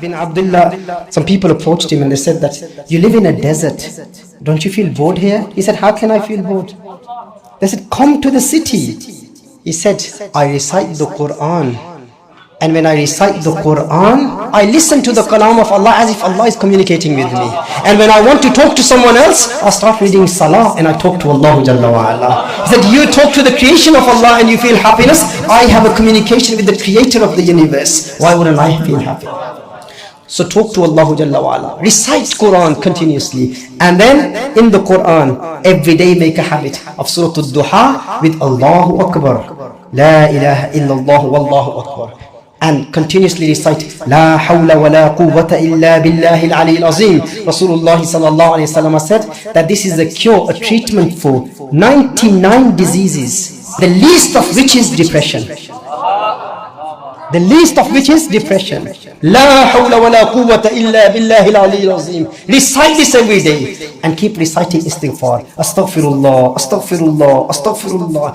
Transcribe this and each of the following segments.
Bin Abdullah, some people approached him and they said that you live in a desert, don't you feel bored here? He said, how can I feel bored? They said, come to the city. He said, I recite the Quran, and when I recite the Quran, I listen to the kalam of Allah as if Allah is communicating with me. And when I want to talk to someone else, I start reading Salah and I talk to Allah Jalla wa Ala. He said, you talk to the creation of Allah and you feel happiness. I have a communication with the creator of the universe. Why wouldn't I feel happy? So talk to Allah Jalla wa Ala. Recite Quran continuously. And then in the Quran, every day make a habit of Surah Al-Duha with Allahu Akbar. La ilaha illallah wallahu Akbar. And continuously recite La hawla wa la quwwata illa billahi al-ali al-azim. Rasulullah sallallahu alayhi wa sallam said that this is a cure, a treatment for 99 diseases, the least of which is depression. The least of which is depression. La hawla wa la quwwata illa billahi al-ali al-azim. Recite this every day and keep reciting istighfar. Astaghfirullah, astaghfirullah, astaghfirullah.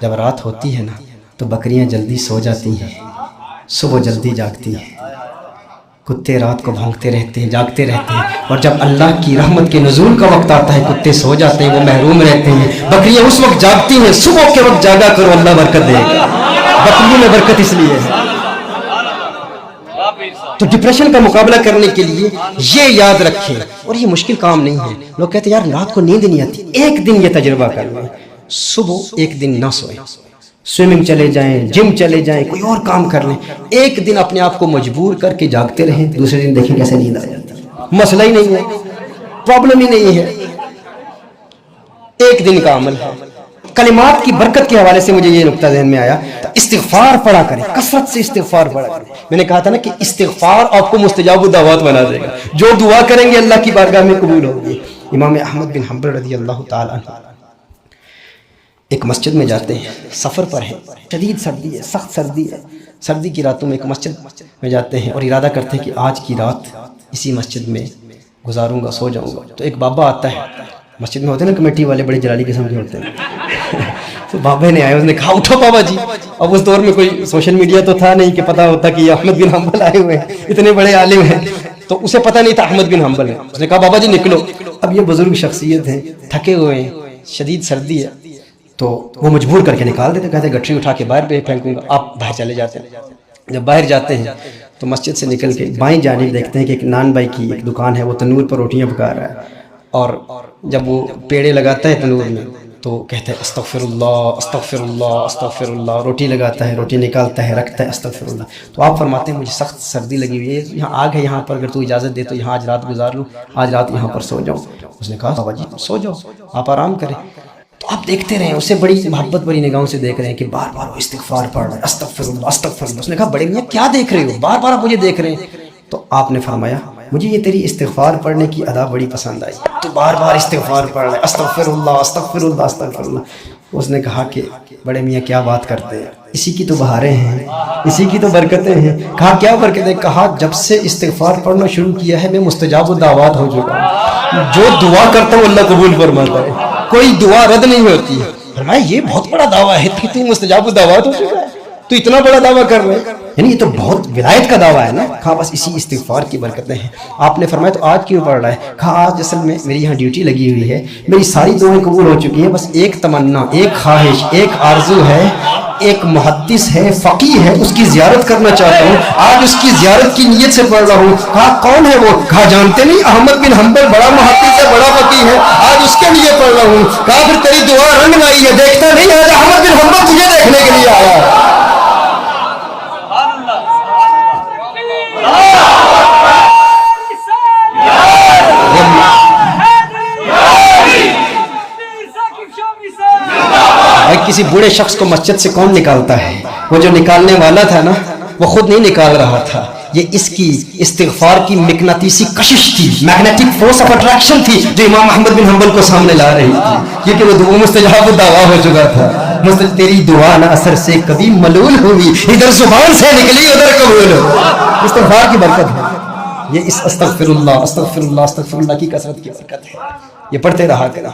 جب رات ہوتی ہے نا تو بکریاں جلدی سو جاتی ہیں، صبح جلدی جاگتی ہیں، کتے رات کو بھونکتے رہتے ہیں، جاگتے رہتے ہیں، اور جب اللہ کی رحمت کے نزول کا وقت آتا ہے کتے سو جاتے ہیں، وہ محروم رہتے ہیں، بکریاں اس وقت جاگتی ہیں، صبح کے وقت جاگا کرو اللہ برکت دے گا۔ بکریوں میں برکت اس لیے ہے۔ تو ڈپریشن کا مقابلہ کرنے کے لیے یہ یاد رکھیں، اور یہ مشکل کام نہیں ہے۔ لوگ کہتے ہیں یار رات کو نیند نہیں آتی، ایک دن یہ تجربہ کر لیں، صبح ایک دن نہ سوئیں، سوئمنگ چلے جائیں، جم چلے جائیں، کوئی اور کام کر لیں، ایک دن اپنے آپ کو مجبور کر کے جاگتے رہیں، دوسرے دن دیکھیں کیسے نیند آ جاتی ہے، مسئلہ ہی نہیں ہے، پرابلم ہی نہیں ہے، ایک دن کا عمل ہے۔ کلمات کی برکت کے حوالے سے مجھے یہ نقطہ ذہن میں آیا، استغفار پڑھا کریں، کثرت سے استغفار پڑھا کریں۔ میں نے کہا تھا نا کہ استغفار آپ کو مستجاب الدعوات بنا دے گا، جو دعا کریں گے اللہ کی بارگاہ میں قبول ہوگی۔ امام احمد بن حنبل رضی اللہ تعالیٰ عنہ ایک مسجد میں جاتے ہیں، سفر پر ہیں، شدید سردی ہے، سخت سردی ہے، سردی کی راتوں میں ایک مسجد میں جاتے ہیں اور ارادہ کرتے ہیں کہ آج کی رات اسی مسجد میں گزاروں گا، سو جاؤں گا۔ تو ایک بابا آتا ہے، مسجد میں ہوتے ہیں نا کمیٹی والے، بڑے جلالی قسم کے ہوتے ہیں، تو بابا نے آیا، اس نے کہا اٹھو بابا جی۔ اب اس دور میں کوئی سوشل میڈیا تو تھا نہیں کہ پتا ہوتا کہ یہ احمد بن حنبل آئے ہوئے ہیں، اتنے بڑے عالم ہیں، تو اسے پتہ نہیں تھا احمد بن حنبل ہے۔ اس نے کہا بابا جی نکلو۔ اب یہ بزرگ شخصیت ہیں، تھکے ہوئے ہیں، شدید سردی ہے، تو وہ مجبور کر کے نکال دیتے، کہتے گٹری اٹھا کے باہر پہ پھینکوں گا، آپ باہر چلے جاتے ہیں۔ جب باہر جاتے ہیں تو مسجد سے نکل کے بائیں جانب دیکھتے ہیں کہ ایک نان بھائی کی ایک دکان ہے، وہ تنور پر روٹیاں پکا رہا ہے، اور جب وہ پیڑے لگاتا ہے تنور میں تو کہتا ہے استغفر اللہ استغفر اللہ استغفر اللہ، روٹی لگاتا ہے، روٹی نکالتا ہے، رکھتا ہے، استغفر اللہ۔ تو آپ فرماتے ہیں مجھے سخت سردی لگی ہوئی ہے، یہاں آگ ہے یہاں پر، اگر تو اجازت دے تو یہاں آج رات گزار لوں، آج رات یہاں پر سو جاؤں۔ اس نے کہا بابا جی سو جاؤ، آپ آرام کریں۔ تو آپ دیکھتے رہیں، اسے بڑی محبت بڑی نگاہوں سے دیکھ رہے ہیں کہ بار بار وہ استغفار پڑھ رہا ہے، استغفر اللہ استغفر اللہ۔ اس نے کہا بڑے میاں کیا دیکھ رہے ہو، بار بار آپ مجھے دیکھ رہے ہیں؟ تو آپ نے فرمایا مجھے یہ تیری استغفار پڑھنے کی ادا بڑی پسند آئی، تو بار بار استغفار پڑھ رہا ہے، استغفر اللہ استغفر اللہ استغفر اللہ۔ اس نے کہا کہ بڑے میاں کیا بات کرتے ہیں، اسی کی تو بہاریں ہیں، اسی کی تو برکتیں ہیں۔ کہا کیا برکتیں؟ کہا جب سے استغفار پڑھنا شروع کیا ہے میں مستجاب الدعوات ہو چکا ہوں، جو دعا کرتا ہوں اللہ قبول فرماتا ہے، کوئی دعا رد نہیں ہوتی ہے۔ فرمایا یہ بہت بڑا دعویٰ ہے کہ تو مستجاب الدعوات ہو چکا ہے، تو اتنا بڑا دعویٰ کر رہے ہیں، یعنی یہ تو بہت ولایت کا دعویٰ ہے نا۔ کہا بس اسی استغفار کی برکتیں ہیں۔ آپ نے فرمایا تو آج کیوں پڑھ رہا ہے؟ کہا آج اصل میں میری یہاں ڈیوٹی لگی ہوئی ہے، میری ساری دعائیں قبول ہو چکی ہیں، بس ایک تمنا، ایک خواہش، ایک آرزو ہے، ایک محدث ہے، فقیہ ہے، اس کی زیارت کرنا چاہتا ہوں، آج اس کی زیارت کی نیت سے پڑھ رہا ہوں۔ کہا کون ہے وہ؟ کہا جانتے نہیں، احمد بن حنبل، بڑا محدث ہے، بڑا فقیہ ہے، آج اس کے لیے پڑھ رہا ہوں۔ کہا پھر تیری دعا رنگ لائی ہے، دیکھتا نہیں آج احمد بن حنبل تجھے دیکھنے کے لیے آیا ہے۔ کسی بوڑھے شخص کو مسجد سے کون نکالتا ہے؟ وہ جو نکالنے والا تھا نا وہ خود نہیں نکال رہا تھا، یہ اس کی استغفار کی مقناطیسی کشش تھی، میگنیٹک فورس آف اٹریکشن تھی جو امام احمد بن حنبل کو سامنے لا رہی تھی، یہ کہ وہ دعا مستجاب الدعویٰ ہو چکا تھا۔ تیری دعا نہ اثر سے کبھی ملول ہوئی، ادھر زبان سے نکلی ادھر قبول ہو۔ استغفار کی برکت ہے یہ، اس استغفر اللہ استغفر اللہ استغفر اللہ کی کثرت کی برکت ہے، یہ پڑھتے رہا کریں۔